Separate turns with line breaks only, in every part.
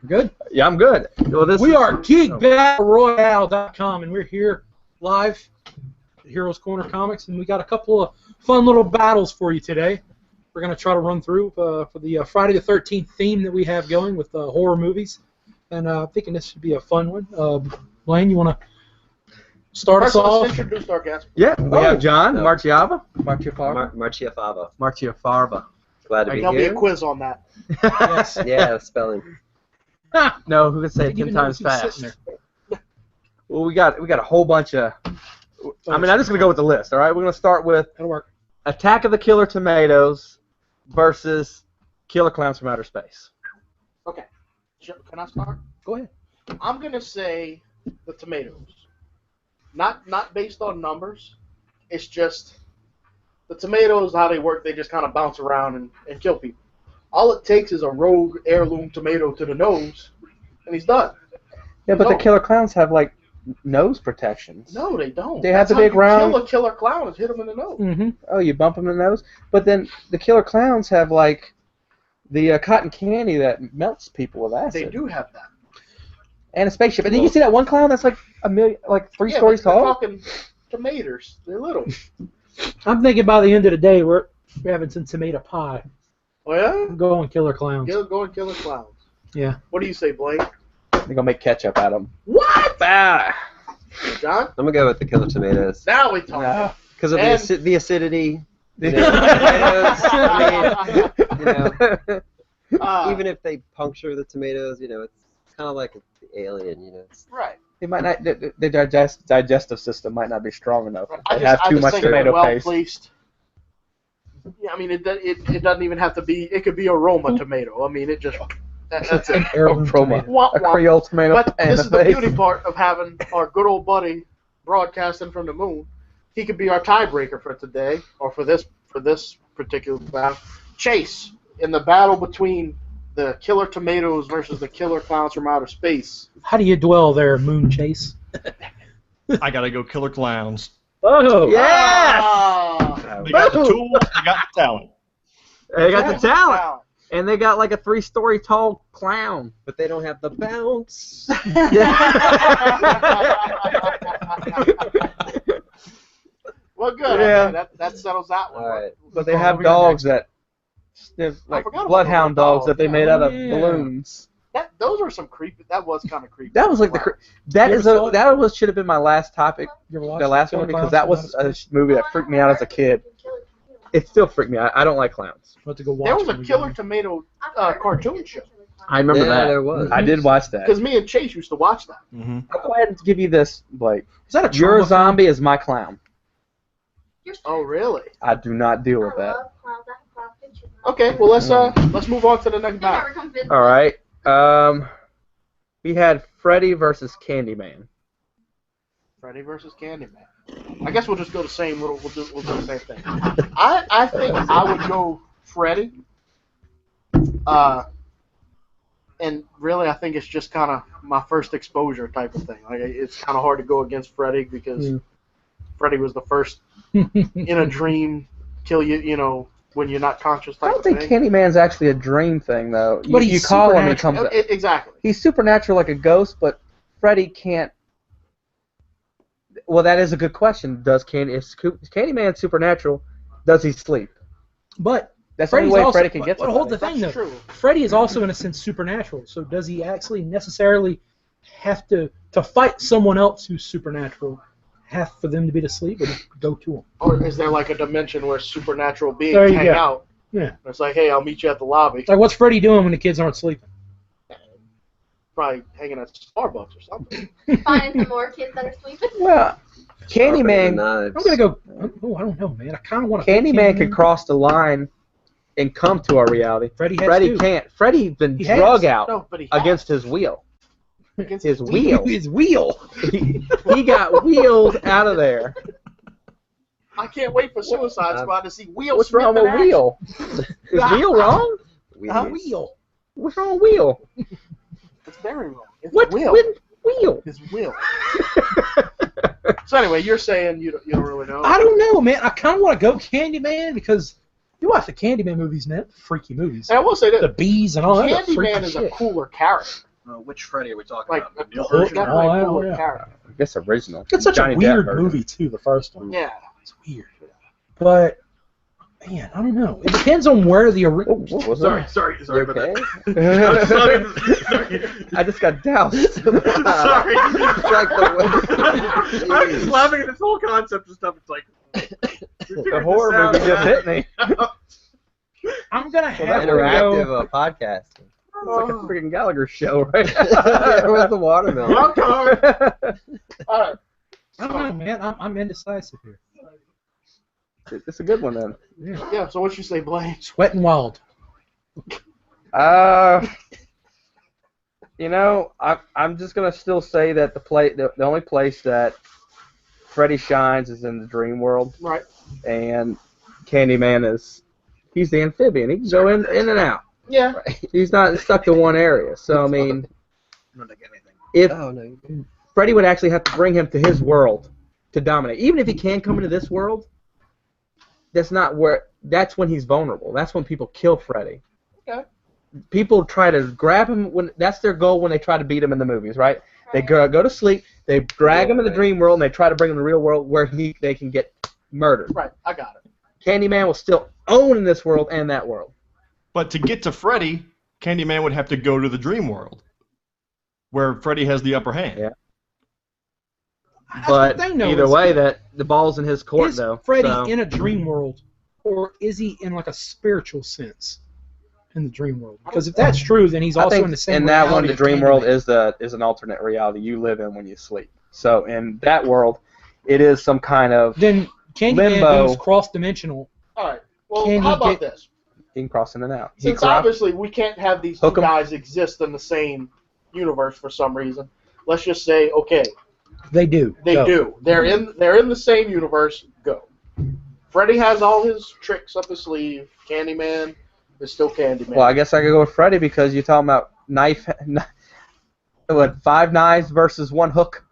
Good?
Yeah, I'm good. Well,
We are GeekBattleRoyale.com, and we're here live at Heroes Corner Comics, and we got a couple of fun little battles for you today. We're going to try to run through for the Friday the 13th theme that we have going with horror movies, and I'm thinking this should be a fun one. Blaine, you want to start us off?
Let's introduce our guest.
Yeah, we have John
Marchiafava. Glad to be
There'll
here.
be a quiz on that.
Yes.
Yeah, spelling.
No, who could say it 10 times fast? Well, we got a whole bunch of. I'm just gonna go with the list. All right, we're gonna start with
That'll work.
Attack of the Killer Tomatoes versus Killer Clowns from Outer Space.
Okay. Can I start?
Go ahead.
I'm gonna say the tomatoes. Not based on numbers. It's just the tomatoes, how they work. They just kind of bounce around and kill people. All it takes is a rogue heirloom tomato to the nose, and he's done.
Yeah, but the Killer Clowns have like nose protections.
No, they don't.
They have the big round.
Kill a killer clown and hit him in the nose.
Mm-hmm.
Oh, you bump them in the nose, but then the Killer Clowns have like the cotton candy that melts people with acid.
They do have that.
And a spaceship. And then you see that one clown that's like three stories
but
tall.
We're talking tomatoes. They're little.
I'm thinking by the end of the day, we're having some tomato pie.
Oh yeah?
Go on Killer Clowns.
Go and killer clowns.
Yeah.
What do you say, Blake?
They're gonna make ketchup out of them.
What?
Ah.
John?
I'm gonna go with the Killer Tomatoes.
Now we talk.
Because of
And-
the acidity. You know, even if they puncture the tomatoes, it's kind of like the alien, It's,
Right.
They might not. Their digestive system might not be strong enough.
I
They have too much
think
tomato
well
paste.
placed. Yeah, I mean, it doesn't even have to be. It could be a Roma tomato. I mean, it just that's it.
Heirloom
Roma.
tomato.
Wah,
A
wah.
Creole tomato.
But
and
this
a
is the
face.
beauty part of having our good old buddy broadcasting from the moon. He could be our tiebreaker for today, or for this particular battle. Chase in the battle between the Killer Tomatoes versus the Killer Clowns from Outer Space.
How do you dwell there, Moon Chase?
I gotta go Killer Clowns.
Oh!
Yes!
Ah,
They got the tools, they got the talent.
They got the talent, and they got like a 3-story tall clown.
but they don't have the bounce.
Well, good.
Yeah.
Okay, that settles that one.
All right.
But they have dogs that sniff like
forgot about
bloodhound
the
dogs
dogs,
that they
yeah.
made out of
Yeah.
balloons.
Those are some creepy. That was kind of creepy.
That was like should have been my last topic,
You ever watched
the last
Killer
one, because
Clowns
that
from
was
Outer
a movie that freaked me out as a kid. It still freaked me out. I don't like clowns.
We'll have to go watch
There was a
it
Killer
again.
Tomato cartoon show.
I remember
Yeah,
that.
there was.
I did watch that.
Because me and Chase used to watch that.
Mm-hmm.
I'll go ahead and give you this, Blake.
Is that a
Your
trauma
zombie is my clown.
Oh, really?
I do not deal with that.
Okay, well let's move on to the next battle.
All right. We had Freddy versus Candyman.
Freddy versus Candyman. I guess we'll just go the same little. We'll do the same thing. I think I would go Freddy. And really, I think it's just kind of my first exposure type of thing. Like, it's kind of hard to go against Freddy because Freddy was the first in a dream kill you, when you're not conscious
I
type
don't
of
think
thing.
Candyman's actually a dream thing, though.
But
You
he's
call him, he comes
supernatural.
out.
Exactly.
He's supernatural like a ghost, but Freddy can't. Well, that is a good question. Is Candyman supernatural? Does he sleep?
But
That's the only
Freddy's
way
also,
Freddy can get
but
to
hold the
Freddy.
thing,
That's
though.
true.
Freddy is also, in a sense, supernatural. So does he actually necessarily have to fight someone else who's supernatural? Have for them to be asleep, or just go to him?
Or is there like a dimension where supernatural beings
There you
hang
go.
out?
Yeah.
It's like, hey, I'll meet you at the lobby.
Like, what's Freddy doing when the kids aren't sleeping?
Probably hanging at Starbucks or something.
Finding some more kids that are sleeping.
Well, Candyman.
I'm gonna go. Oh, I don't know, man. I kind of want to.
Candyman can cross the line and come to our reality.
Freddy has
Freddy
to.
can't. Freddy's been
He has.
drug out
No, but he
against his will.
against
His wheel.
His wheel.
He got wheeled out of there.
I can't wait for Suicide Squad to see Will
What's
Smith
wrong
in
with
action.
Wheel? Is Wheel wrong?
Wheel.
What's wrong with Wheel?
It's very wrong. It's
What?
Will.
Wheel?
His Will. So anyway, you're saying you don't really know.
I don't know, man. I kind of want to go Candyman because you watch the Candyman movies, man. Freaky movies.
And I will say
The
that
bees and all that.
Candyman
freaky
is
shit.
a cooler character.
Which Freddy are we talking
Like
about?
a
The new
Hook,
version?
got
Oh,
like
yeah,
cool
yeah.
character.
I guess original.
It's such
Johnny
a
Depp
weird
version.
movie too. The first one.
Yeah.
It's weird. But man, I don't know. It depends on where the
What was
Sorry
You
about
okay?
that.
that?
Sorry.
I just got doused.
Sorry.
It's like
I'm just laughing at this whole concept and stuff. It's like
The horror movie just hit me.
I'm gonna
Well,
have to
interactive
go.
podcast.
It's like a freaking Gallagher show, right?
Where's the watermelon?
All right.
I don't know, man. I'm indecisive here.
It's a good one then.
Yeah. So what you say, Blaine?
Wet and Wild.
I'm just gonna still say that the only place that Freddy shines is in the dream world,
Right.
and Candyman he's the amphibian. He can go in and out.
Yeah.
He's not stuck to one area. So I mean,
I'm not gonna get anything.
if
Oh no.
Freddy would actually have to bring him to his world to dominate, even if he can come into this world, that's when he's vulnerable. That's when people kill Freddy.
Okay.
People try to grab him that's their goal when they try to beat him in the movies, right? They go to sleep, they drag him in the dream world, and they try to bring him to the real world where they can get murdered.
Right. I got it.
Candyman will still own in this world and that world.
But to get to Freddy, Candyman would have to go to the dream world, where Freddy has the upper hand.
Yeah.
That's
But
the thing, though,
either
is-
way, that the ball's in his court,
Is
though.
Freddy
so.
in a dream world, or is he in like a spiritual sense in the dream world? Because if that's true, then he's
I
also
think
in the same
in that one,
reality
the
as
dream world
Candyman.
is an alternate reality you live in when you sleep. So in that world, it is some kind of
Then Candyman
limbo.
goes cross-dimensional.
All right. Well,
Can
how
he
about
get-
this?
he can cross in and out.
Since obviously we can't have these two
Hook 'em.
guys exist in the same universe for some reason, let's just say, okay,
They do.
they
Go.
do. They're in the same universe. Go. Freddy has all his tricks up his sleeve. Candyman is still Candyman.
Well, I guess I could go with Freddy because you're talking about five knives versus one hook.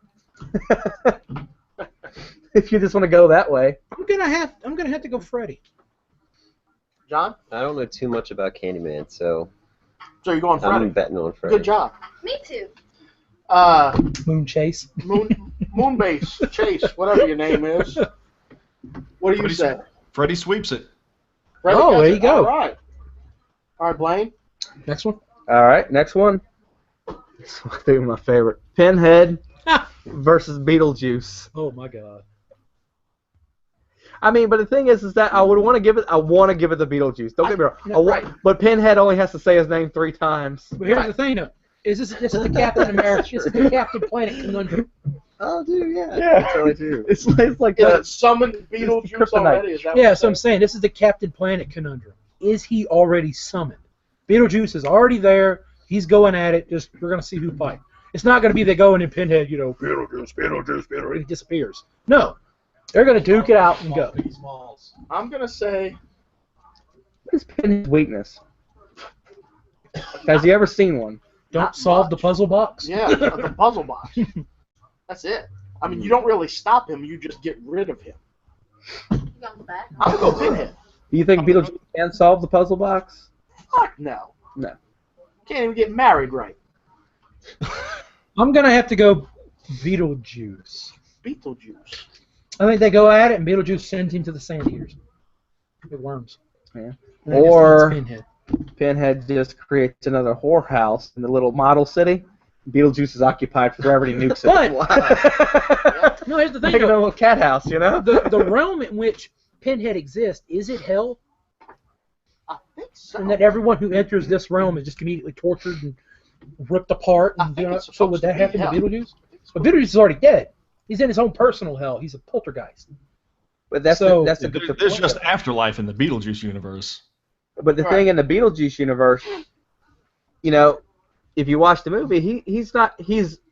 If you just want to go that way.
I'm gonna have to go Freddy.
John,
I don't know too much about Candyman, so
so you're going
I'm
Freddy.
betting on Freddy.
Good job.
Me too.
Moon Chase.
Moonbase, Chase, whatever your name is. What do you say?
Freddy sweeps it.
Freddy
Oh,
gets
there
it.
you go.
All right, Blaine.
Next one.
All right, next one. This is my favorite. Pinhead versus Beetlejuice.
Oh my God.
I mean, but the thing is that I want to give it to Beetlejuice. Don't get me wrong.
No,
right.
But Pinhead only has to say his name 3 times.
But here's the thing, though. This is the Captain America. This is the Captain Planet conundrum.
Oh, dude, yeah.
Yeah.
That's totally true.
It's like
Is
that.
it summoned Beetlejuice
Kryptonite.
already? Is that
Yeah,
what
so I'm saying this is the Captain Planet conundrum. Is he already summoned? Beetlejuice is already there. He's going at it. Just we're gonna see who fight. It's not gonna be they go in and Pinhead, Beetlejuice, he disappears. No, they're gonna duke it out and go.
I'm gonna say
What is Pinhead's weakness? Has he ever seen one?
Don't
Not
solve the
much.
puzzle box.
yeah, the puzzle box. That's it. I mean, you don't really stop him. You just get rid of him.
You got the back.
I'm gonna go Pinhead.
Do you think Beetlejuice can solve the puzzle box?
Fuck no.
No.
Can't even get married right.
I'm gonna have to go Beetlejuice.
Beetlejuice.
I think they go at it, and Beetlejuice sends him to the sand eaters. It worms.
Yeah.
And I guess
Or-
that's Pinhead.
Pinhead just creates another whorehouse in the little model city. Beetlejuice is occupied forever and he nukes it.
But no, here's the thing.
Make it a
though.
little cat house, you know?
The realm in which Pinhead exists, is it hell?
I think so.
And that everyone who enters this realm is just immediately tortured and ripped apart.
I
And,
think it's
so would
supposed to
that
be
happen
hell.
to Beetlejuice? But Beetlejuice is already dead. He's in his own personal hell. He's a poltergeist.
But that's
So-
that's a good
There's
point.
just afterlife in the Beetlejuice universe.
But the thing in the Beetlejuice universe, you know, if you watch the movie, he's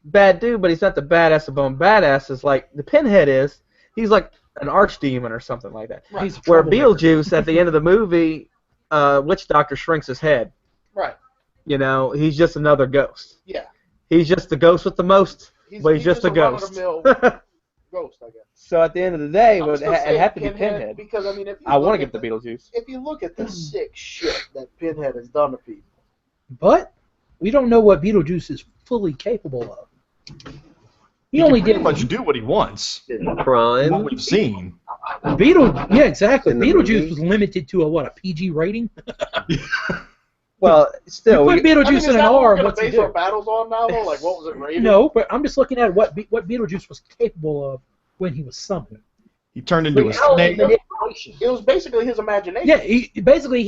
bad dude, but he's not the badass among badasses like the Pinhead is. He's like an archdemon or something like that.
Right.
He's a
Where
troublemaker.
Beetlejuice at the end of the movie, Witch Doctor shrinks his head.
Right.
You know, he's just another ghost.
Yeah.
He's just the ghost with the most, but he's just a ghost.
run-of-the-mill ghost, I guess.
So at the end of the day,
I'm
it
still
would
saying
have to be Pinhead.
Because, I mean, if you
I want
look
to
at
give the Beetlejuice.
If you look at the sick shit that Pinhead has done to people.
But we don't know what Beetlejuice is fully capable of. He
He
only
can pretty
did
much do what he wants.
In Prime.
What we've seen.
Yeah, exactly.
In the
Beetlejuice
movie?
was limited to a PG rating.
Well, still,
You put
we,
I mean,
Beetlejuice
is
in an
that what we're
R,
gonna
what's he
base our
do?
battles on now, though? Like, what was it rated?
No, but I'm just looking at what Beetlejuice was capable of when he was summoned.
He turned into a
Reality
snake.
manipulation.
It was basically his imagination.
Yeah, he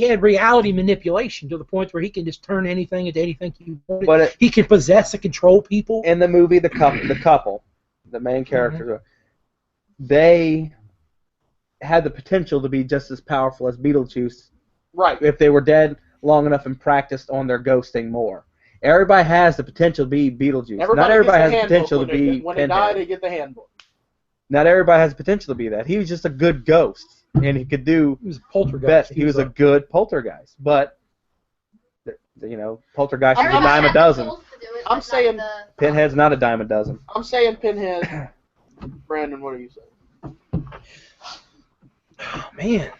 had reality manipulation to the point where he can just turn anything into anything he wanted.
but
He can possess and control people.
in the movie, the couple, the main characters, they had the potential to be just as powerful as Beetlejuice
Right.
if they were dead long enough and practiced on their ghosting more. Everybody has the potential to be Beetlejuice. Not everybody has the potential to be
When they die,
Pinhead.
they get the handbook.
Not everybody has the potential to be that. He was just a good ghost, and he could do
He was a poltergeist.
best. He was a good poltergeist, but poltergeist is a dime a dozen.
I'm saying-
Pinhead's not a dime a dozen.
I'm saying Pinhead. Brandon, what are you saying?
Oh, man,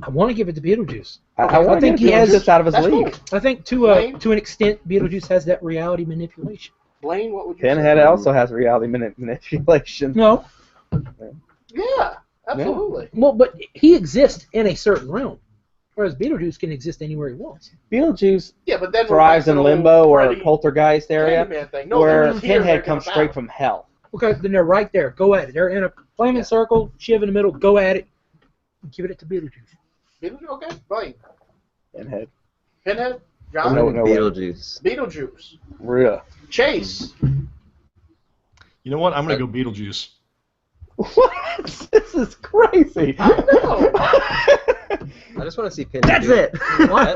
I want to give it to Beetlejuice.
I want to
think
think he
he
has
has-
this out of his
That's
league.
cool.
I think to an extent, Beetlejuice has that reality manipulation.
Blaine, what would you
Pinhead
say?
also has reality manipulation.
No,
Yeah, absolutely.
well, but he exists in a certain realm, whereas Beetlejuice can exist anywhere he wants.
Beetlejuice
Yeah, but then we're
thrives
back to
in
the whole
limbo or
Freddy
poltergeist area,
Candyman thing. No,
where
they're just here, they're
Pinhead
gonna
comes straight
battle.
from hell.
Okay, then they're right there. Go at it. They're in a flaming circle, Shiv in the middle. Go at it. Give it to Beetlejuice.
Beetlejuice, okay, Blaine.
Pinhead.
Pinhead, John,
No, no way.
Beetlejuice.
Beetlejuice,
Real.
Chase.
You know what? I'm gonna go Beetlejuice.
What? This is crazy.
I just want to see Pinhead.
That's
do
it.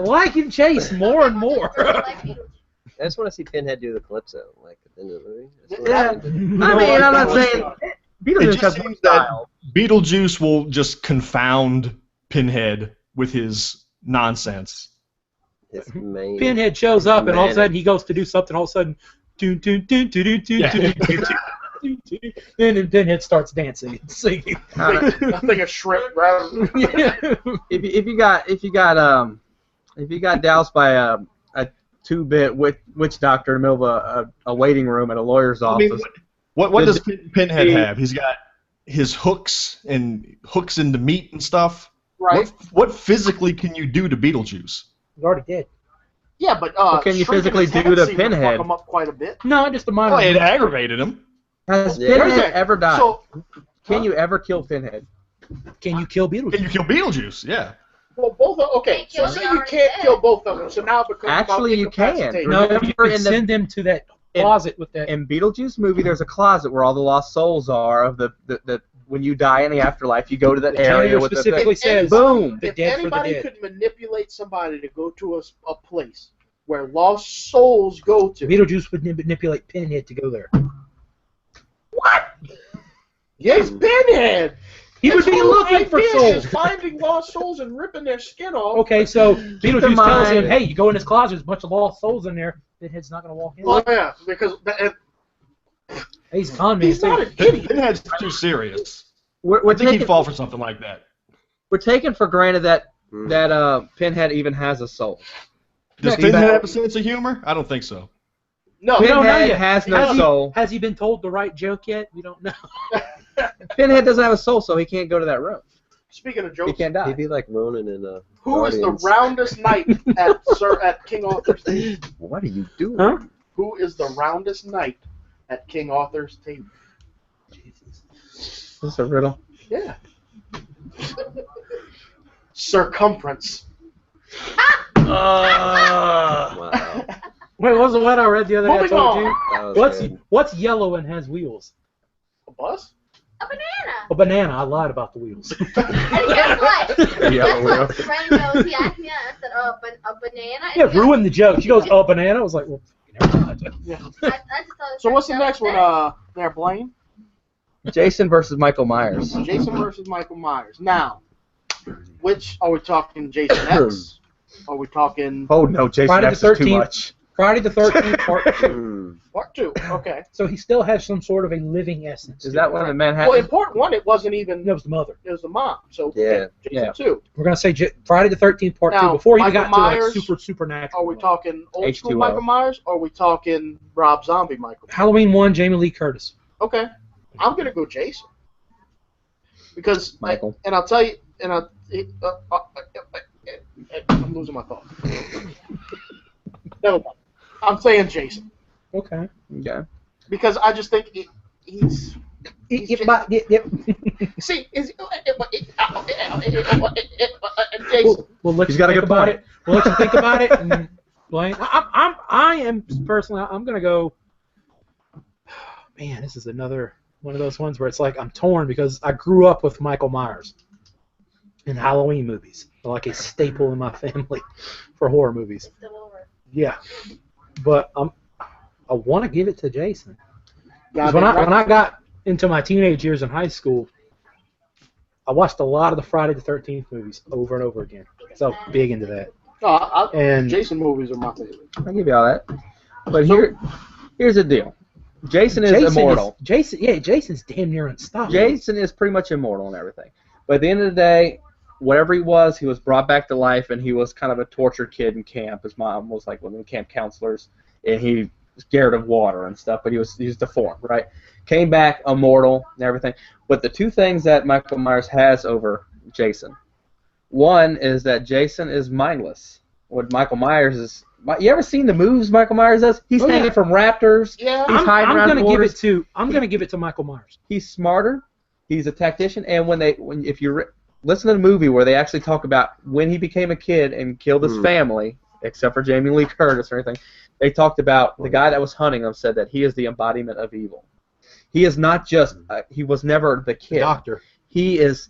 Liking Chase more and more.
I just want to see Pinhead do the Calypso, like at the end of the movie. That's what
Yeah. I mean, I'm not saying
It
Beetlejuice
just
has
seems
one
that
style.
Beetlejuice will just confound Pinhead with his nonsense.
his main.
Pinhead shows up, and all of a
Man.
sudden he goes to do something. All of a sudden, and then Pinhead starts dancing and singing.
I think a shrimp rather than
If you got doused by a 2-bit witch doctor in the middle of a waiting room at a lawyer's
I mean,
office,
what does Pinhead have? He's got his hooks into meat and stuff.
right.
What physically can you do to Beetlejuice?
He's already dead.
Yeah, but
What can you
shrinking
physically
his head
do to
seemed fuck
Pinhead?
him up quite a bit.
No, just a minor.
Oh, it aggravated him.
has
Yeah.
Pinhead ever died?
So,
Can you ever kill Pinhead?
Can you kill
Can
Beetlejuice?
you kill Beetlejuice? Yeah.
well, both of okay.
Can't
So
kill
say
the
you
already
can't
dead.
kill both of them. So now it becomes
Actually,
about
you can.
incapacitating.
No,
Remember
you can
in the-
send them to that closet with that.
In Beetlejuice movie, there's a closet where all the lost souls are. Of the when you die in the afterlife, you go to that
The
area
carrier
with the
specifically
thing.
says,
Boom.
The
If
dead for the
anybody
dead.
could manipulate somebody to go to a place where lost souls go to,
Beetlejuice would manipulate Pinhead to go there.
yes, Pinhead.
He would
His
be
whole
looking for
idea
souls.
is finding lost souls and ripping their skin off.
Okay, so Beetlejuice tells him,
mind-
"Hey, you go in this closet. There's a bunch of lost souls in there. Pinhead's not going to walk in."
Oh yeah, because
He's a con man.
he's not
too.
an idiot.
Pinhead's too serious.
We're
I think he'd
taking
fall for something like that.
we're taking for granted that Pinhead even has a soul.
Does
Yeah,
Pinhead
he's-
have a sense of humor? I don't think so.
No,
We don't know
Pinhead
yet.
has no
Has he-
soul.
Has he been told the right joke yet? We don't know.
Pinhead doesn't have a soul, so he can't go to that room.
Speaking of
He
jokes,
can't die.
He'd be like Ronan in
who is the
Guardians.
roundest knight at King Arthur's table?
What are you doing?
Huh?
Who is the roundest knight at King Arthur's table?
Is this a riddle?
Yeah. Circumference.
Wow.
Wait, what was the one I read the other day? I
Moving
told
on.
you.
That was
What's
good.
what's yellow and has wheels?
A bus?
A banana.
A banana. I lied about the wheels.
And guess what?
Yellow wheel.
Friend goes, he asked me that, and I said, a banana. And
Yeah,
he
ruined the joke. She goes, "Oh, banana." I was like, "Well, never mind."
Yeah.
I just thought it
So what's the
was
next one? There, Blaine.
Jason versus Michael Myers.
Jason versus Michael Myers. Now, which are we talking? Jason X? Are we talking?
Oh no, Jason
Friday
X
the
is too
13th.
much.
Friday the 13th Part 2.
Part 2. Okay.
So he still has some sort of a living essence.
Is that one in Manhattan?
Well, in Part 1, it wasn't even.
That was the mother.
It was the mom. So
Yeah.
Jason 2.
We're gonna say Friday the 13th Part 2
Now,
before he
Michael
got to
Myers,
like supernatural.
Are we talking old school
H2O.
Michael Myers, or are we talking Rob Zombie Michael?
Halloween 1, Jamie Lee Curtis.
Okay, I'm gonna go Jason because
Michael.
and I'll tell you, I'm losing my thought. Never mind. I'm saying Jason
Okay.
Okay.
because I just think he's. See, Jason.
We'll let
He's
you
got a
think
good
about
point.
it. We'll let you think about it. And Blaine, I am personally, I'm gonna go. Man, this is another one of those ones where it's like I'm torn because I grew up with Michael Myers in Halloween movies. They're like a staple in my family for horror movies.
Still over.
Yeah, but I want to give it to Jason. 'Cause
When
when I got into my teenage years in high school, I watched a lot of the Friday the 13th movies over and over again. So I was big into that. And
Jason movies are my favorite.
I'll give you all that. But here's the deal. Jason is immortal.
Jason's damn near unstoppable.
Jason is pretty much immortal and everything. But at the end of the day, whatever he was brought back to life, and he was kind of a tortured kid in camp. His mom was like one of the camp counselors, and he was scared of water and stuff, but he was deformed, right? Came back immortal and everything. But the two things that Michael Myers has over Jason, one is that Jason is mindless. What Michael Myers is. You ever seen the moves Michael Myers does? He's hanging from raptors.
Yeah.
He's hiding around corners.
I'm gonna give it to Michael Myers.
He's smarter. He's a tactician. And if you listen to the movie where they actually talk about when he became a kid and killed his family, except for Jamie Lee Curtis or anything, they talked about the guy that was hunting him said that he is the embodiment of evil. He is not just. He was never the kid.
Doctor.
He is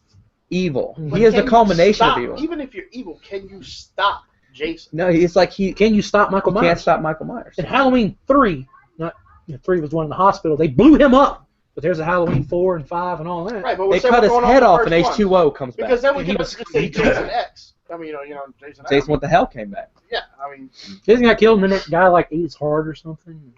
evil.
But
He is the
can you
culmination
stop-
of evil.
Even if you're evil, can you stop Jason?
No, it's like
Can you stop Michael
he
Myers?
can't stop Michael Myers.
In Halloween 3, 3 was one in the hospital. They blew him up. But there's a Halloween 4 and 5 and all that.
Right, but
They cut his head off and H2O comes back.
Because then we
And he
can
was-
just say
he-
Jason X. I mean, Jason X.
Jason What the Hell came back.
Yeah, I mean,
Jason got killed, and then that guy like ate his heart or something.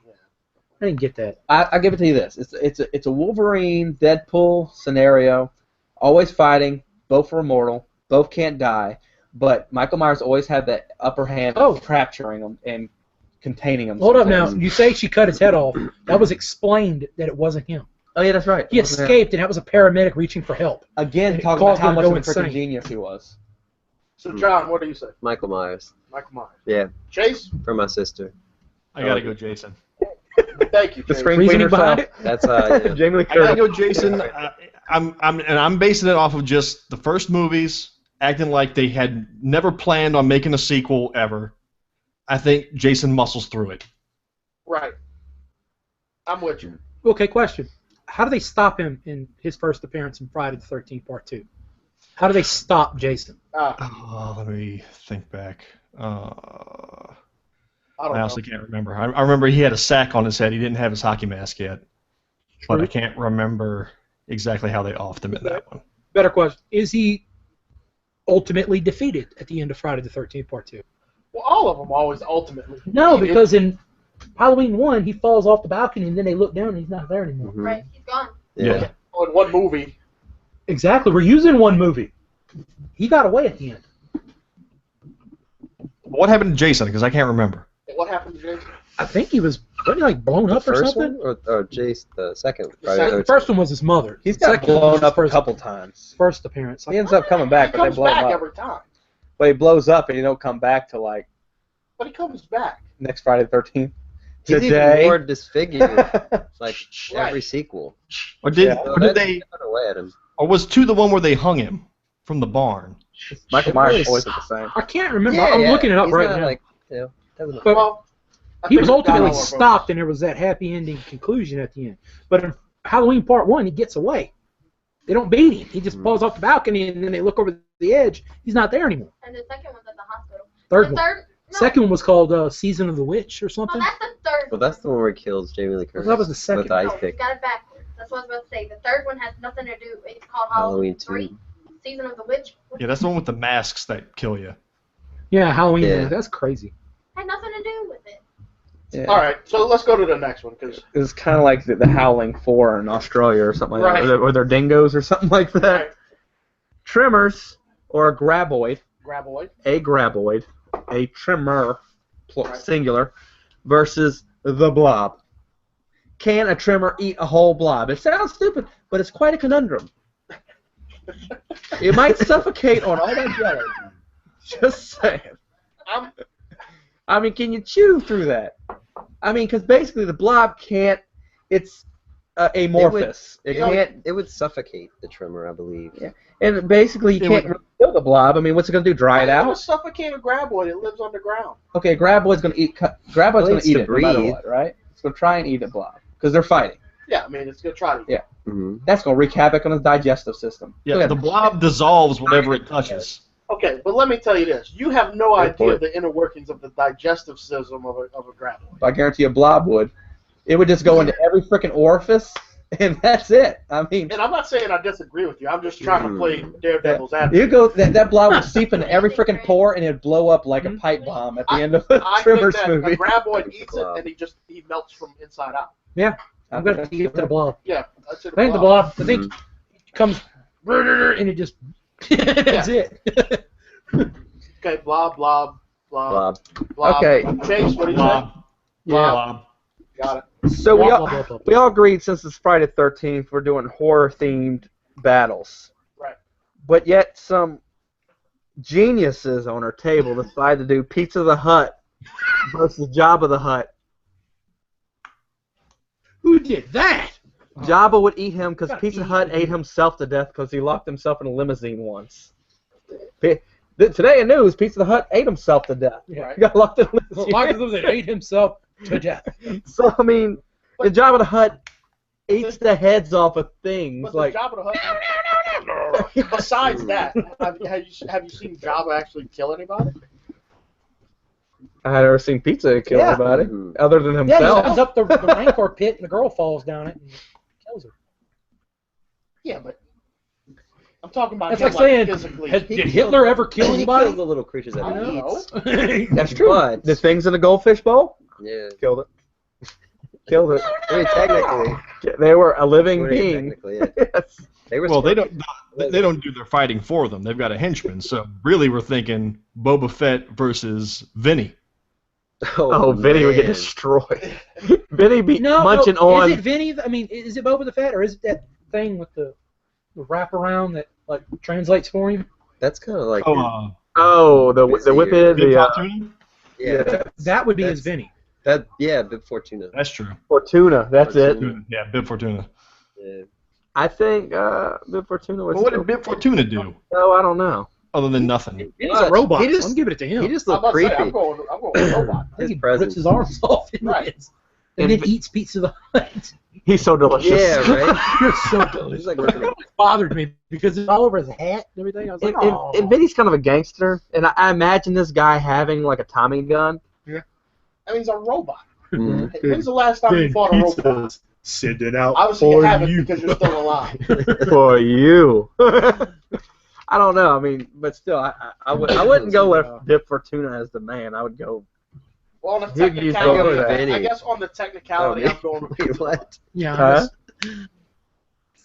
I didn't get that.
I'll give it to you this. It's a Wolverine, Deadpool scenario. Always fighting. Both are immortal. Both can't die. But Michael Myers always had that upper hand of capturing them and containing them.
Hold up now. You say she cut his head off. That was explained that it wasn't him.
Oh, yeah, that's right.
He escaped, and that was a paramedic reaching for help.
Again,
And it
talking about
caused
how
him to
much
go
of a freaking
insane.
genius he was.
so John, what do you say?
Michael Myers.
Michael Myers.
Yeah,
Chase,
for my sister.
I gotta go Jason.
thank you.
The
Chase.
screen
Reasoning
cleaner
behind
herself.
it?
That's yeah.
Jamie Lee
I gotta
Curtis.
go Jason. I'm basing it off of just the first movies, acting like they had never planned on making a sequel ever. I think Jason muscles through it.
Right. I'm with you.
Okay, question. How do they stop him in his first appearance in Friday the 13th Part 2? How do they stop Jason?
Oh, let me think back.
I don't
I
know.
honestly can't remember. I remember he had a sack on his head. He didn't have his hockey mask yet. But I can't remember exactly how they offed him in that one.
Better question. Is he ultimately defeated at the end of Friday the 13th Part 2?
Well, all of them always ultimately.
No, because in Halloween 1, he falls off the balcony, and then they look down, and he's not there anymore.
Mhm.
Right, he's gone.
Yeah.
in one movie.
Exactly. We're using one movie. He got away at the end.
What happened to Jason? Because I can't remember.
What happened to Jason?
I think he was like blown up or
First
something.
one or Jace the second?
The first one was his mother.
He's got
Second one was
blown
his
up a
first-
couple times.
First appearance.
He ends up coming back,
He
but they
comes
blow him
back
up.
every time.
But he blows up, and he don't come back till like
But he comes back.
next Friday the 13th.
He's
Today.
even more disfigured, like every
Right.
sequel.
Or did,
Yeah.
or did they?
Cut away at him.
Or was 2 the one where they hung him from the barn?
Michael Myers always at the same.
I can't remember. I'm looking it up
He's
right
not
now.
Like, doesn't
But
Well, I
he
think
was
we got
ultimately
all our
stopped, and there was that happy ending conclusion at the end. But in Halloween Part 1, he gets away. They don't beat him. He just falls off the balcony, and then they look over the edge. He's not there anymore.
And the second one's at the hospital.
Third
the
one.
third, no,
Second one was called Season of the Witch or
no,
something.
that's the third.
Well, that's the one where he kills Jamie Lee Curtis.
That was the second.
With the ice
No, you
pick.
got it backwards. That's what I was about to say. The third one has nothing to do. It's called
Halloween
Halloween 3,
2.
Season of the Witch.
Yeah, that's the one with the masks that kill you.
Yeah, Halloween.
Yeah.
That's crazy.
Had nothing to do with it.
Yeah.
All right, so let's go to the next one because
It's kind of like the Howling Four in Australia or something like
Right.
that, or they're dingoes or something like that.
right,
Tremors or a Graboid,
Graboid.
a Tremor,
Right.
singular, versus the Blob. Can a Tremor eat a whole blob? It sounds stupid, but it's quite a conundrum. It might suffocate on all that jelly. Just saying.
I'm,
I mean, can you chew through that? I mean, because basically the Blob can't. It's amorphous. It can't.
It would suffocate the Tremor, I believe.
Yeah. And basically, you
It
can't
would-
really kill the Blob. I mean, what's it gonna do? Dry it
I'm gonna
out?
suffocate a Graboid. It lives underground.
Okay, Graboid's gonna eat. Graboid's gonna
needs
eat
to
it no matter
breathe.
what, right? It's gonna try and eat a Blob because they're fighting.
Yeah, I mean it's gonna try to.
Yeah.
Mm-hmm.
That's gonna wreak havoc on the digestive system. Look
Yeah,
at
the
that.
blob dissolves whatever it touches.
Okay, but let me tell you this: you have no
Good
idea
point.
the inner workings of the digestive system of a Graboid.
I guarantee a Blob would. It would just go into every freaking orifice, and that's it. I mean,
And I'm not saying I disagree with you. I'm just trying to play Daredevil's advocate.
you go that Blob would seep into every freaking pore, and it'd blow up like a pipe bomb at the end of a
I think
Tremors
that
movie.
a Graboid eats it and he melts from inside out.
I'm going to give it to the blob.
Yeah, that's it.
I think the blob, I think, comes, and it just, that's it.
Okay, blob, blob, blob,
Blob.
blob.
Okay.
Chase, what do you say?
Blob.
Yeah.
Blob.
Got it.
So
Blah, blah, blah, blah.
we all agreed since it's Friday the 13th, we're doing horror-themed battles.
Right.
But yet some geniuses on our table decide to do Pizza the Hut versus Jabba the Hutt.
Who did that?
Jabba would eat him because
Gotta
Pizza
eat
Hut
him.
ate himself to death because he locked himself in a limousine once. Today in news, Pizza the Hut ate himself to death.
Yeah.
He got locked in a
Well,
limousine.
Michael that ate himself to death.
So, I mean, the Jabba the Hutt eats the heads off of things.
But
Like,
the Jabba the Hutt. Besides that, have you seen Jabba actually kill anybody?
I had never seen Pizza kill
Yeah.
anybody
Mhm.
other than
Yeah, he
himself.
opens up the Rancor pit and the girl falls down it and kills her.
Yeah, but I'm talking about
That's
him
like saying,
physically.
did Hitler ever kill
He
anybody?
kills the little creatures that
I
he
don't
eats.
know.
That's true.
But-
The things in the goldfish bowl
Yeah.
killed it. Killed it.
I mean, technically.
They were a living
Well,
being.
technically, yeah.
Yes.
They were
Well, they
scorpions.
don't do their fighting for them. They've got a henchman. So really, we're thinking Boba Fett versus Vinny.
Oh, Vinny would get
man.
destroyed. Vinny be
No,
munching
no,
on.
Is it Vinny? I mean, is it Boba the Fett, or is it that thing with the wraparound that like translates for him?
That's kind of like.
Oh,
Oh, the whippet,
Big
the
Fortuna?
yeah.
That would be
That's-
his Vinny.
Bib Fortuna.
That's true.
Fortuna. That's it.
Fortuna.
Yeah, Bib Fortuna.
Yeah.
I think Bib Fortuna was.
But what did Bib Fortuna do
Oh, I don't know.
other than nothing?
He's a robot.
He just-
I'm giving it to him.
He just
I'm
looked
about to say,
creepy.
I'm going with robot.
I think
his
he
presence.
rips his arms off and,
Right.
and then
And-
eats Pizza the Hut.
He's so delicious.
Yeah, right?
You're so
He's
delicious.
like working
It bothered me because it's all over his hat and everything. I was like,
And,
oh.
and Vinny's kind of a gangster, and I imagine this guy having like a Tommy gun.
I mean, he's a robot.
Mm.
When's the last time you fought a robot?
Send it out
Obviously, you haven't because you're still alive.
For you. I don't know. I mean, but still, I wouldn't go with Bib Fortuna as the man. I would go.
Well, on the
You'd use
technicality,
Boba
Fett.
I guess on the technicality,
Oh,
I'm going with
Wait,
Pizza
what?
Hut.
Yeah,
Huh?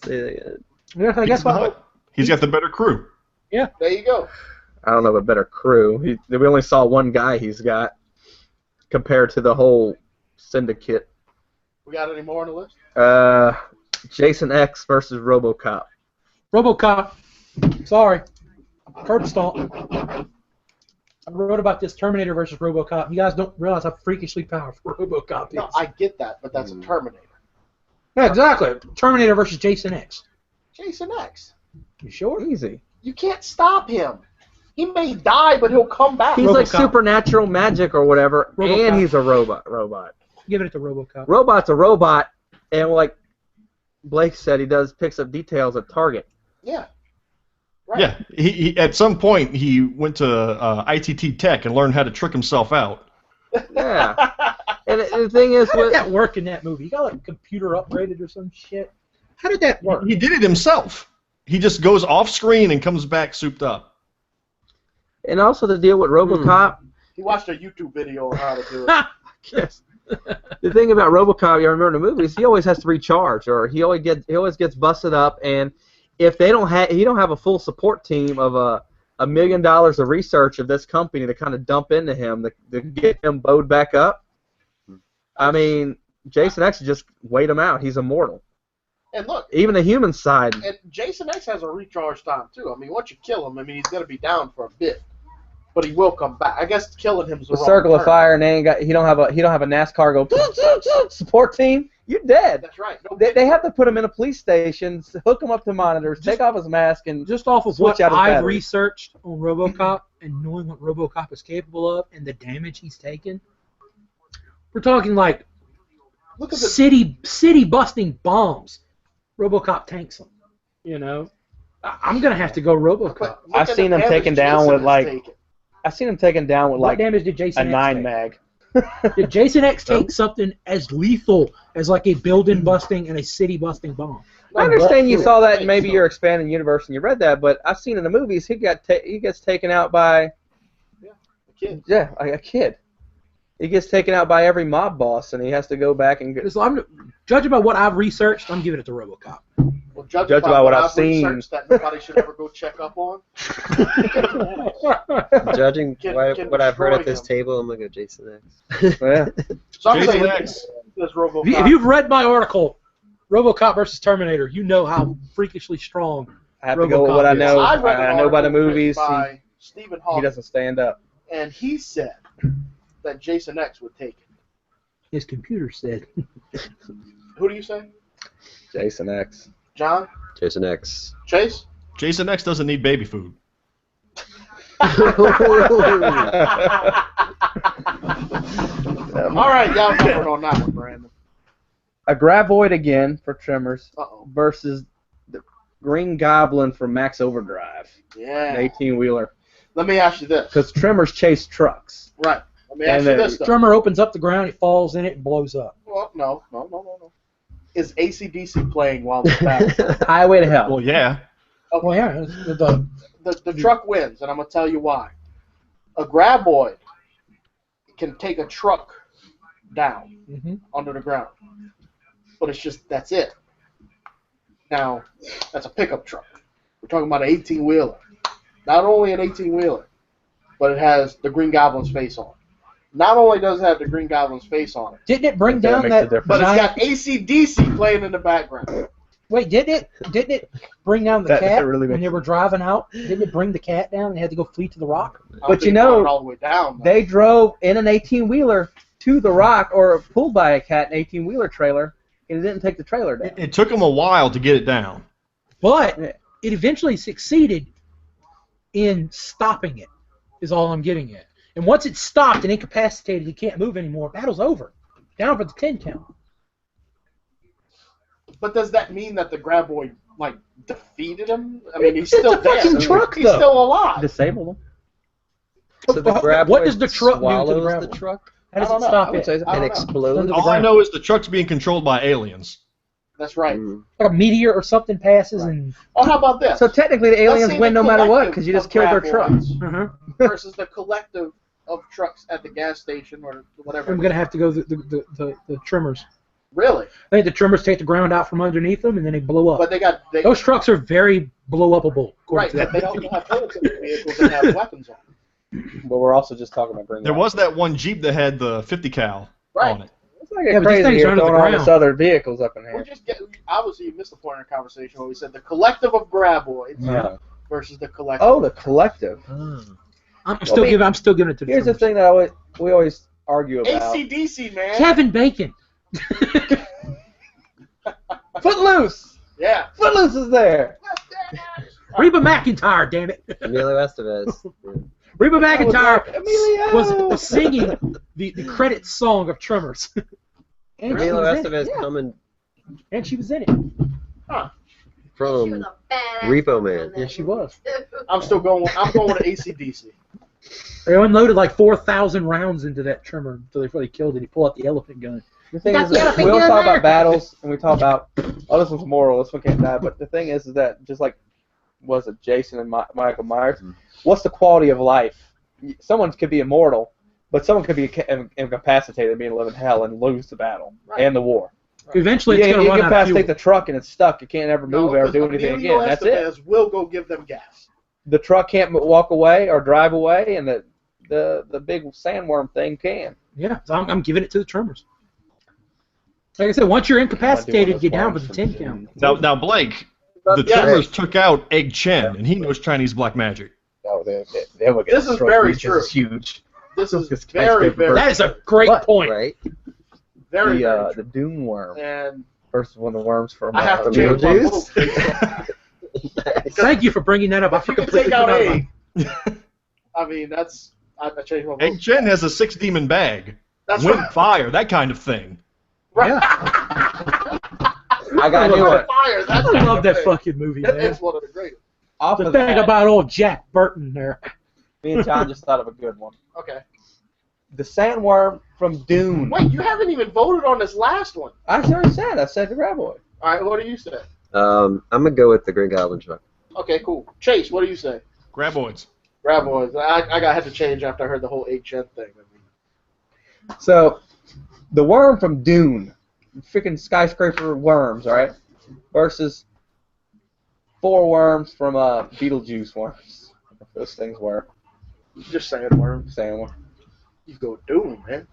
Say that again.
I guess what.
He's got the better crew.
There you go.
I don't know, a better crew. We only saw one guy he's got compared to the whole syndicate.
We got any more on the list?
Jason X versus Robocop.
RoboCop. Sorry. Curb stomp. I wrote about this Terminator versus RoboCop. You guys don't realize how freakishly powerful RoboCop is.
No, I get that, but that's a Terminator.
Yeah, exactly. Terminator versus Jason X.
Jason X.
You sure?
Easy.
You can't stop him. He may die, but he'll come back.
He's like
RoboCop.
supernatural magic or whatever,
RoboCop.
and he's a robot.
Give it to RoboCop.
Robot's a robot, and like Blake said, he picks up details at Target.
Yeah. Right.
Yeah, he at some point he went to ITT Tech and learned how to trick himself out.
Yeah. And the thing is,
How did
with,
that work in that movie? You got like a computer upgraded or some shit? How did that work?
He did it himself. He just goes off screen and comes back souped up.
and also the deal with RoboCop.
He watched a YouTube video on how to do it.
Yes. The thing about Robocop, you remember in the movies, he always has to recharge, or he always gets busted up, and if he don't have a full support team of $1 million of research of this company to kind of dump into him to get him bowed back up. I mean, Jason X just wait him out. He's immortal.
And look,
even the human side.
And Jason X has a recharge time too. I mean, once you kill him, I mean, he's gonna be down for a bit, but he will come back. I guess killing him is the wrong
circle of
term.
fire, and he don't have a NASCAR go support team. You're dead.
That's right. No,
They have to put him in a police station, hook him up to monitors, take off his mask, and
just off of
switch
what
out his
I've
battery.
researched on RoboCop and knowing what RoboCop is capable of and the damage he's taken, we're talking like
look at the
city busting bombs. RoboCop tanks them. You know, I'm gonna have to go RoboCop.
I've seen him taken down with like. I've seen him taken down with
What
like
damage did Jason
a
X
9
take?
mag.
Did Jason X take something as lethal as like a building busting and a city busting bomb?
I understand you saw that in maybe your expanded universe and you read that, but I've seen in the movies he gets taken out by
a kid.
Yeah, a kid. He gets taken out by every mob boss, and he has to go back and get.
So judging by what I've researched, I'm giving it to RoboCop.
Well, judge
by what I've seen.
researched that nobody should ever go check up on.
Judging by
can
what I've heard at
destroy
this
him.
table, I'm gonna go Jason X.
Yeah.
So I'm
Jason
saying
X.
this RoboCop.
If you've read my article, RoboCop versus Terminator, you know how freakishly strong.
I have to go with what I
RoboCop
know.
I read an
I know by the
article written
movies.
by Stephen
He
Hawking,
doesn't stand up.
and he said that Jason X would take it.
His computer said.
Who do you say?
Jason X.
John?
Jason X.
Chase?
Jason X doesn't need baby food.
All right, y'all covered on that one, Brandon.
A Graboid again for Tremors
Uh-oh.
versus the Green Goblin from Max Overdrive, an
Yeah.
18-wheeler.
Let me ask you this.
Because Tremors chase trucks.
Right. Let me ask
And
you
then-
this, though.
Drummer opens up the ground, he falls in it, and blows up.
Well, no. Is AC/DC playing while this battle?
Highway to Hell.
Well, yeah.
Okay.
Well, yeah,
The truck wins, and I'm going to tell you why. A Graboid can take a truck down under the ground. But it's just, that's it. Now, that's a pickup truck. We're talking about an 18-wheeler. Not only an 18-wheeler, but it has the Green Goblin's face on it. Not only does it have the Green Goblin's face on it,
didn't it bring
That
down
makes a
that?
difference.
but it's
giant-
got AC/DC playing in the background.
Wait, didn't it bring down the
That
cat
really
when
makes-
they were driving out? Didn't it bring the cat down and they had to go flee to the rock?
I don't
But
think
you
it brought
know,
it all the way down. though.
They drove in an 18-wheeler to the rock, or pulled by a cat in an 18-wheeler trailer, and it didn't take the trailer down.
It took him a while to get it down.
But it eventually succeeded in stopping it, is all I'm getting at. And once it's stopped and incapacitated, he can't move anymore, battle's over. Down for the 10 count.
But does that mean that the Graboid like defeated him? I mean, he's
It's
still
a fucking
dead.
truck,
He's
though.
still alive.
Disabled them.
So the Graboid
What does the truck do to the
swallows
Graboid?
the truck
How does
I
it
don't know.
stop
I would
it?
say-
and
I don't know.
explodes?
Under the
All I
ground.
know is the truck's being controlled by aliens.
That's right.
Mm.
Like a meteor or something passes and...
Oh, how about this?
So technically, the
Let's
aliens
say
win
the
no matter what,
collective
because you just
of
killed their
Graboids
truck.
versus the collective of trucks at the gas station or whatever.
I'm going to have to go the Tremors.
Really?
I think the Tremors take the ground out from underneath them and then they blow up.
But they got
Those trucks are very blow-upable, according
right.
to
But
that.
they also have military vehicles that have weapons on.
But we're also just talking about Green
There
Goblin.
was that one Jeep that had the 50 cal
Right.
on it.
It's like
Yeah, but these
crazy
things
here
are under the
throwing all this
ground.
other vehicles up in
We're
here.
just getting. Obviously, you missed the point in the conversation where we said the collective of Graboids
Yeah.
versus the collective.
Oh, the collective.
I'm still giving it to the
Here's the
Tremors.
thing that we always argue about.
AC/DC, man.
Kevin Bacon.
Footloose!
Yeah.
Footloose is there!
Reba McEntire, damn it.
Emilio Estevez. Yeah.
Reba McEntire
Emilio!
was singing the credit song of Tremors. And she
Emilio
was in it.
Estevez
Yeah.
coming
And she was in it.
She was
from
a badass.
Repo Man.
Yeah, she was.
I'm going with AC/DC.
They unloaded like 4,000 rounds into that Tremor before they killed it. He pulled out the elephant gun.
The thing
Got
is,
the
that
elephant
we always
gun
talk
there.
about battles, and we talk about, oh, this one's moral, this one can't die. But the thing is that just like, was it Jason and Michael Myers? What's the quality of life? Someone could be immortal, But someone could be incapacitated, be in living hell, and lose the battle and the war.
Eventually, it's going to run out of fuel.
Incapacitate the truck, and it's stuck. It can't ever move or do anything again. That's it.
Will go give them gas.
The truck can't walk away or drive away, and the big sandworm thing can.
Yeah, so I'm giving it to the Tremors. Like I said, once you're incapacitated, get down with the 10 count.
Now, Blake, the Tremors took out Egg Chen, and he knows Chinese black magic.
Oh, they will get
This is very true.
This is huge.
This is very, very.
That is a great point.
Right?
Very,
the Doom Worm.
And
First one of the worms from
I have to change my vote.
Thank you for bringing that up. I
If you can
completely
take out
forgot
Egg, I mean, that's. I changed my vote.
Egg Chen has a 6-demon bag.
That's
Wind,
right.
fire, that kind of thing.
Right.
I got a new one.
Fire, that's
I love that
thing.
fucking movie, man.
It's one of the greatest.
Off
The
of
thing
that,
about old Jack Burton there.
me and John just thought of a good one.
Okay.
The sandworm from Dune.
Wait, you haven't even voted on this last one.
I already said. I said the Graboid.
All right, what do you say?
I'm gonna go with the Green Goblin truck.
Okay, cool. Chase, what do you say?
Graboids.
Graboids. I had to change after I heard the whole 8-gen thing.
So, the worm from Dune, freaking skyscraper worms, all right, versus 4 worms from Beetlejuice worms. What those things were.
Just saying worms.
Sandworm.
You go Doom, man.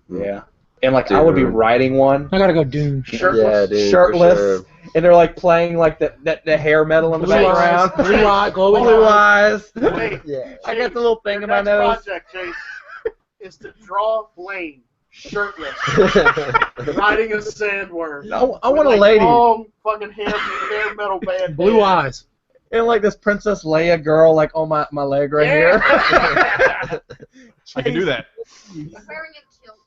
Yeah. And like I would be riding one,
I gotta go Dune.
Shirtless.
Yeah, dude.
shirtless,
For sure.
and they're like playing like the hair metal in the
Blue eyes,
background.
blue eye, glowing
Blue
eyes.
eyes.
Wait,
Yeah.
I got the little thing in
your
my
next
nose.
project, Chase, is to draw Blaine shirtless, riding a sandworm.
I want a
with, like,
lady.
long fucking hair metal band.
Blue eyes.
And like this Princess Leia girl like on my leg right here.
Yeah.
I can do that.
Wearing a kilt.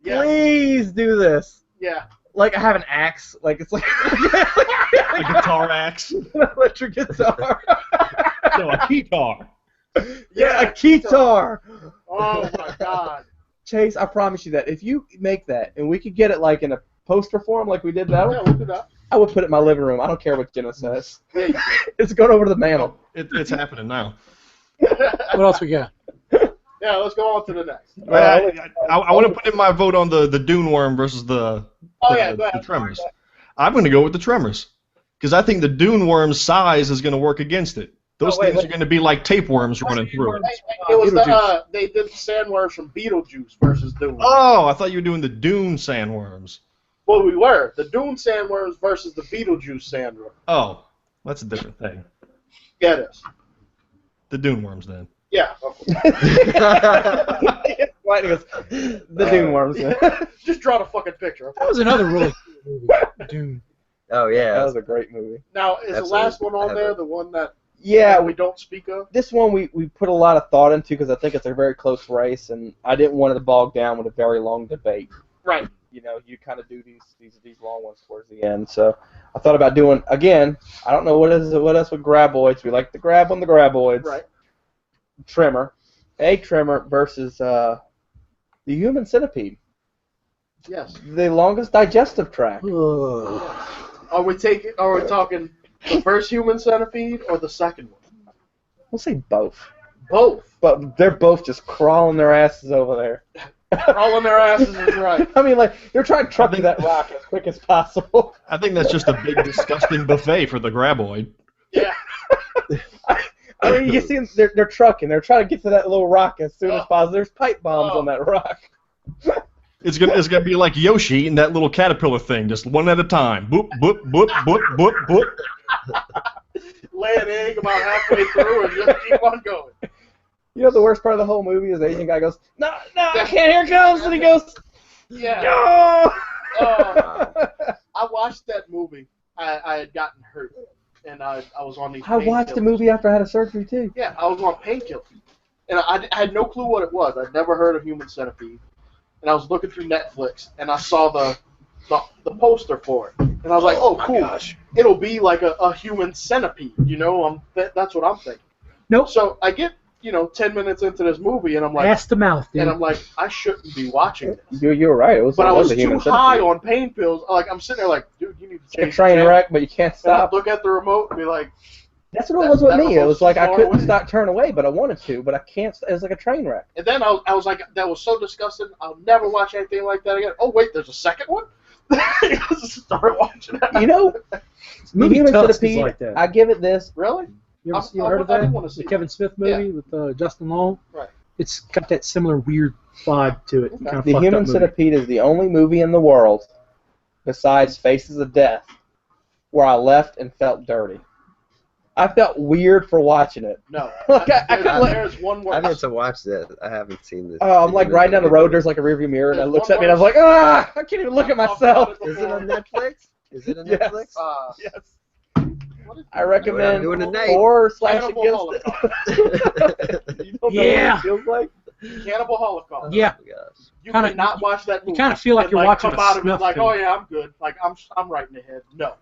Yeah.
Please do this.
Yeah.
Like I have an axe. Like it's like
A guitar axe.
an electric guitar.
No, a keytar.
Yeah, a keytar.
Oh my God.
Chase, I promise you that if you make that and we could get it like in a poster form like we did that
Yeah,
one,
we'll do that.
I would put it in my living room. I don't care what Jenna says.
Yeah, you
It's going over to the mantle.
It's happening now.
What else we got?
Yeah, let's go on to the next.
I want to put in my vote on the Dune Worm versus the
Oh, yeah, go ahead.
the Tremors. I'm going to go with the Tremors because I think the Dune Worm's size is going to work against it. Those
wait,
things
wait.
are going to be like tapeworms running through it.
It was
Beetlejuice.
they did the sandworms from Beetlejuice versus Doom.
Oh, I thought you were doing the Dune sandworms.
Well, we were. The Doom sandworms versus the Beetlejuice sandworm.
Oh, that's a different thing.
Yeah, it is.
The Dune Worms then.
Yeah. Okay.
White goes, the Dune worms.
Just draw the fucking picture.
That was another really cool movie. Dune.
Oh yeah.
That was a great movie.
Now, is
Absolutely.
the last one
I
on
have
there
it.
the one that
Yeah,
we don't speak of?
this one we put a lot of thought into because I think it's a very close race, and I didn't want it to bog down with a very long debate.
Right.
You know, you kind of do these long ones towards the end. So I thought about doing again. I don't know what else with Graboids. We like to grab on the Graboids.
Right.
Tremor, Egg Tremor versus the human centipede,
Yes.
the longest digestive tract.
Are we talking the first human centipede or the second one?
We'll say both,
Both.
but they're both just crawling their asses over there.
Crawling their asses is right.
I mean, like they're trying to truck to that rock as quick as possible.
I think that's just a big disgusting buffet for the Graboid.
Yeah.
I mean, you see them, they're trucking. They're trying to get to that little rock as soon as possible. There's pipe bombs on that rock.
It's gonna be like Yoshi and that little caterpillar thing, just one at a time. Boop boop boop boop boop boop.
Lay an egg about halfway through and just keep on going.
You know the worst part of the whole movie is the Asian guy goes, no, I can't, here it comes, and he goes,
Yeah.
no!
I watched that movie. I had gotten hurt, and I was on these.
I watched the
painkillers.
movie after I had a surgery, too.
Yeah, I was on painkillers, and I had no clue what it was. I'd never heard of Human Centipede, and I was looking through Netflix, and I saw the poster for it, and I was like, oh cool, it'll be like a human centipede, you know? That's what I'm thinking.
Nope.
So I get 10 minutes into this movie, and I'm like,
Ass to mouth, dude.
and I'm like, I shouldn't be watching this.
You're right. It was,
But
it
I was
a
too
human
high
centipede.
on pain pills. Like I'm sitting there, like, dude, you need to
It's like a
change.
train
the channel.
wreck, but you can't
And I
stop.
look at the remote and be like,
That's what it was with me. It was like I
far
couldn't
away.
stop turning away, but I wanted to, but I can't. It was like a train wreck.
And then I was like, that was so disgusting. I'll never watch anything like that again. Oh wait, there's a second one. Start watching that.
You know,
Movie
Human
Tusk is
Centipede,
like that.
I give it this.
Really?
You ever
I-
heard of
I didn't
that?
wanna see
The Kevin Smith movie with Justin Long?
Right.
It's got that similar weird vibe to it.
Okay.
Kind of
The
fucked
Human
up movie.
Centipede is the only movie in the world, besides Faces of Death, where I left and felt dirty. I felt weird for watching it.
No.
Like, I couldn't let-
There's one word.
I meant to watch that. I haven't seen this.
Oh, I'm like riding down the road. There's like a rearview mirror, and it looks at me, and I was like, ah, I can't even look at myself.
Is it on Netflix? Is it on
Yes.
Netflix?
Yes.
What is
I recommend
doing tonight.
horror /
Cannibal
against it. You don't know
Yeah.
what it feels like?
Cannibal Holocaust.
Yeah.
Oh my gosh.
You
Kinda-
cannot watch that movie.
You kind of feel like
and,
you're watching
come
a
out of it
snuff
like,
film.
oh yeah, I'm good. Like I'm right in the head. No.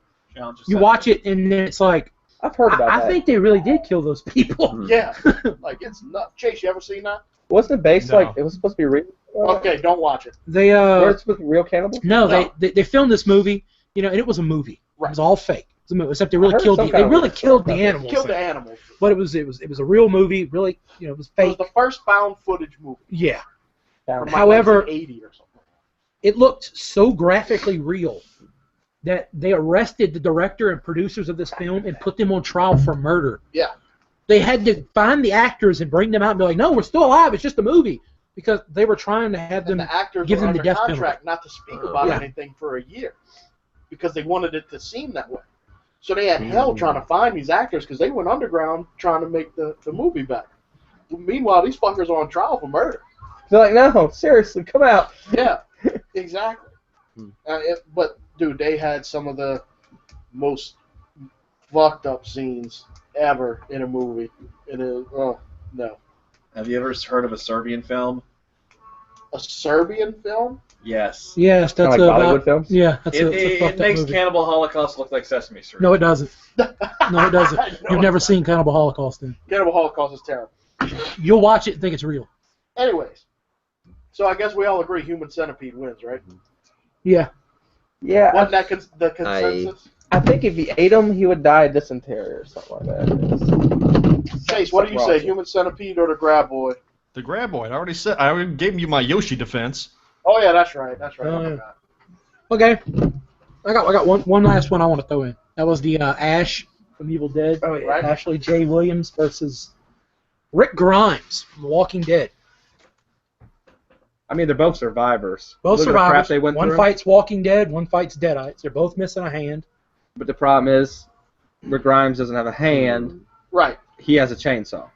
You watch it, and then it's like,
I've heard about
I
that.
think they really did kill those people.
Yeah. Like it's not. Chase, you ever seen that?
Wasn't it based
No.
like it was supposed to be real?
Okay, don't watch it.
They
Were it supposed to be real cannibals?
no,
No.
they filmed this movie, and it was a movie. It
Right.
was all fake. It was a movie, except they
I
really
heard
killed
some
the,
kind
they
of
really
weird
killed
stuff
the
about
animals.
Kill the animals.
But it was a real movie. Really, it was
It was
fake.
the first found footage movie.
Yeah.
Found
From
it.
However-
1980 or something.
It looked so graphically real that they arrested the director and producers of this film and put them on trial for murder.
Yeah.
They had to find the actors and bring them out and be like, no, we're still alive. It's just a movie. Because they were trying to have
And
them
the actors
give
were
them the
under
death
contract not to speak about
Yeah.
anything for a year because they wanted it to seem that way. So they had hell trying to find these actors because they went underground trying to make the movie back. Meanwhile, these fuckers are on trial for murder.
They're like, no, seriously, come out.
Yeah, exactly. But dude, they had some of the most fucked up scenes ever in a movie. It is no.
Have you ever heard of a Serbian film?
A Serbian film?
Yes.
Yes, that's
Kinda like
about.
Bollywood films?
Yeah, that's a
It
fucked up
makes
movie.
Cannibal Holocaust look like Sesame Street.
No, it doesn't. No, it doesn't.
No,
You've
it
never
doesn't.
seen Cannibal Holocaust, then.
Cannibal Holocaust is terrible.
You'll watch it and think it's real.
Anyways, so I guess we all agree Human Centipede wins, right?
Yeah.
Yeah,
Wasn't that the consensus?
I think if he ate him, he would die of dysentery or something like that.
Chase, what do you say, Human Centipede or the Graboid?
The Graboid. I already gave you my Yoshi defense.
Oh yeah, that's right. That's right.
Oh,
I
yeah.
forgot.
Okay. I got one last one I want to throw in. That was the Ash from Evil Dead.
Oh, yeah.
Right.
Ashley J. Williams versus Rick Grimes from The Walking Dead.
I mean, they're both survivors.
Both
Look at the crap
survivors.
they went
One
through.
fights Walking Dead, one fights Deadites. They're both missing a hand.
But the problem is, Rick Grimes doesn't have a hand.
Right.
He has a chainsaw.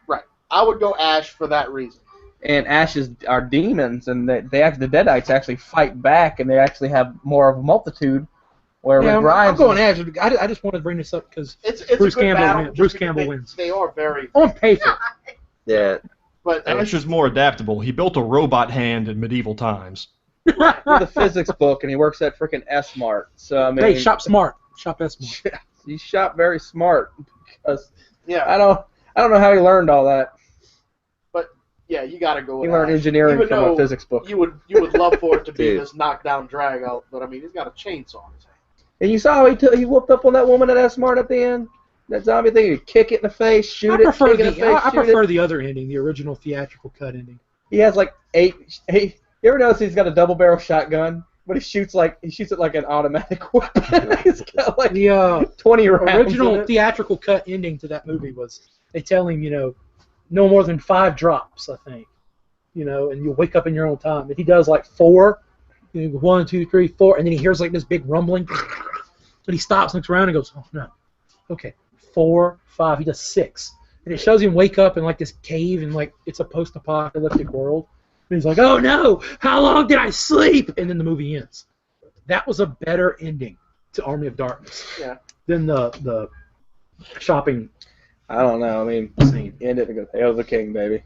I would go Ash for that reason.
And ashes are demons, and the Deadites actually fight back, and they actually have more of a multitude. Where
Yeah,
Rick
I'm
Grimes
going
is-
Ash. I just wanted to bring this up because
It's
Bruce
a good
Campbell
battle.
wins.
just
Bruce
because
Campbell
they,
wins.
They are very.
on paper.
Yeah.
But
Ash is more adaptable. He built a robot hand in medieval times.
with a physics book, and he works at freaking S-Mart. So I mean,
Hey, shop smart. Shop S smart.
he shop very smart. Because
yeah,
I don't know how he learned all that.
yeah, you got to go with
He learned
Ash.
engineering
Even
from
though
a physics book.
You would love for it to be
Dude.
this knockdown drag out, but I mean, he's got a chainsaw in his hand.
And you saw how he whooped up on that woman at S-Mart at the end. That zombie thing, he'd kick it in the face, shoot it,
I
kick it in the face,
I
shoot
prefer
it.
the other ending, the original theatrical cut ending.
He has like eight. You ever notice he's got a double barrel shotgun, but he shoots it like an automatic weapon. He's got like
The
20 rounds. in
original
it.
theatrical cut ending to that movie was they tell him, no more than 5 drops, I think, and you'll wake up in your own time. If he does like 4, 1, 2, 3, 4, and then he hears like this big rumbling, and he stops, looks around, and goes, oh no, okay, 4, 5. He does 6, and it shows him wake up in like this cave, and like it's a post-apocalyptic world. And he's like, oh no, how long did I sleep? And then the movie ends. That was a better ending to Army of Darkness than the shopping.
I don't know. I mean,
Scene.
end it and go, hail the king, baby.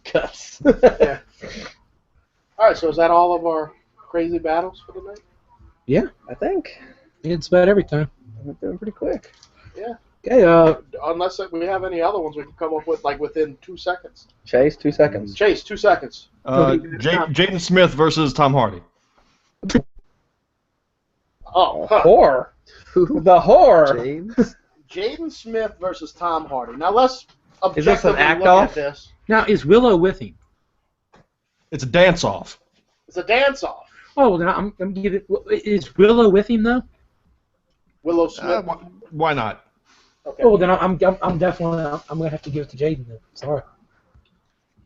Cuss.
Yeah. All right, so is that all of our crazy battles for the night?
I think
It's about every time.
we're doing pretty quick.
Yeah.
Okay,
Unless we have any other ones we can come up with like within 2 seconds.
Chase, 2 seconds.
Chase, 2 seconds.
Jaden Smith versus Tom Hardy.
Oh, huh.
Whore. The whore.
James.
Jaden Smith versus Tom Hardy. Now let's
Is this an
objectively
act
look
off?
at this.
Now, is Willow with him?
It's a dance-off.
It's a dance-off.
Oh, now I'm giving. Is Willow with him though?
Willow Smith.
Why not?
Okay.
Oh, then I'm definitely I'm gonna have to give it to Jaden then. Sorry.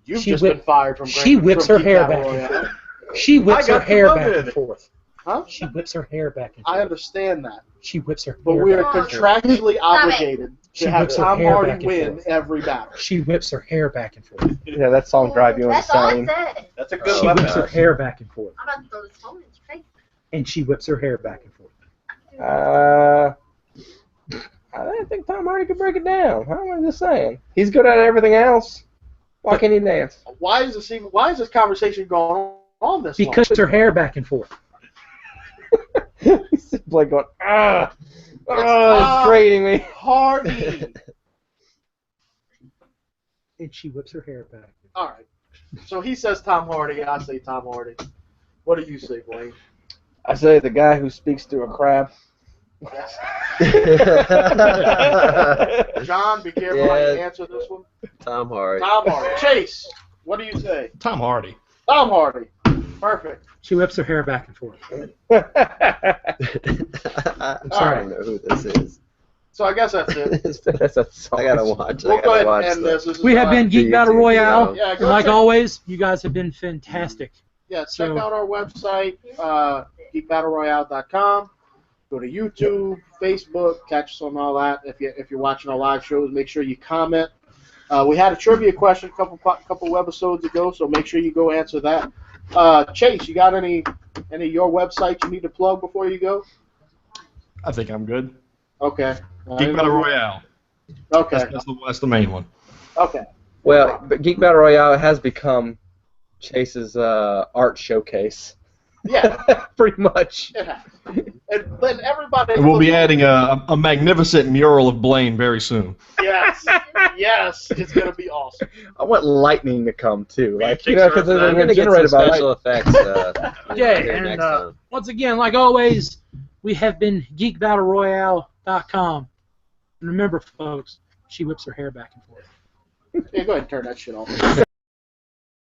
You've
she
just
whip-
been fired from.
She whips her
Geek
hair
Battle
back and
Royale.
forth. She whips
I
her
got
hair back
promoted.
and forth.
Huh?
She whips her hair back and forth.
I understand that,
She whips her
but
hair
we are
back.
contractually obligated
She
to have
whips her
Tom
hair back
Hardy
and
win
forth.
every battle.
She whips her hair back and forth.
Yeah, that song drive you
That's all I
insane.
said.
That's a good
She
weapon.
whips her hair back and forth.
I'm about to throw this phone in your face.
And she whips her hair back and forth.
I think Tom Hardy could break it down. I'm just saying. He's good at everything else. Why can't he dance?
Why is this conversation going on this long?
Because her hair back and forth.
He's just like going,
Tom
it's grating me.
Hardy.
And she whips her hair back.
All right. So he says Tom Hardy. I say Tom Hardy. What do you say, Blaine?
I say the guy who speaks to a crab.
John, be careful how you
Yeah.
answer this one.
Tom Hardy.
Tom Hardy. Chase, what do you say?
Tom Hardy.
Tom Hardy. Perfect.
She whips her hair back and forth.
I'm
sorry.
I don't know who this is.
So I guess that's it.
That's a song.
I gotta watch.
We'll
I
go ahead
gotta
and
watch
end
this.
this. This is
We have
our-
been Geek Battle
YouTube
Royale.
video.
Yeah,
And
go
like
check,
always, you guys have been fantastic.
check
so-
out our website, geekbattleroyale.com. Go to YouTube, Facebook, catch us on all that. If you're watching our live shows, make sure you comment. We had a trivia question a couple webisodes ago, so make sure you go answer that. Chase, you got any of your websites you need to plug before you go?
I think I'm good.
Okay.
Geek Battle Royale.
Okay.
That's the main one.
Okay.
Well, but Geek Battle Royale has become Chase's art showcase.
Yeah,
Pretty much.
it has. And then everybody.
And we'll be adding a magnificent mural of Blaine very soon.
Yes. Yes. It's gonna be awesome.
I want lightning to come too.
Yeah,
Like, you know, because
Kickstarter,
they're
I'm gonna get
generated
some
by
special
light.
effects.
Yeah,
here
and
next time.
once again, like always, we have been geekbattleroyale.com. And remember, folks, she whips her hair back and forth.
Yeah, go ahead and turn that shit off.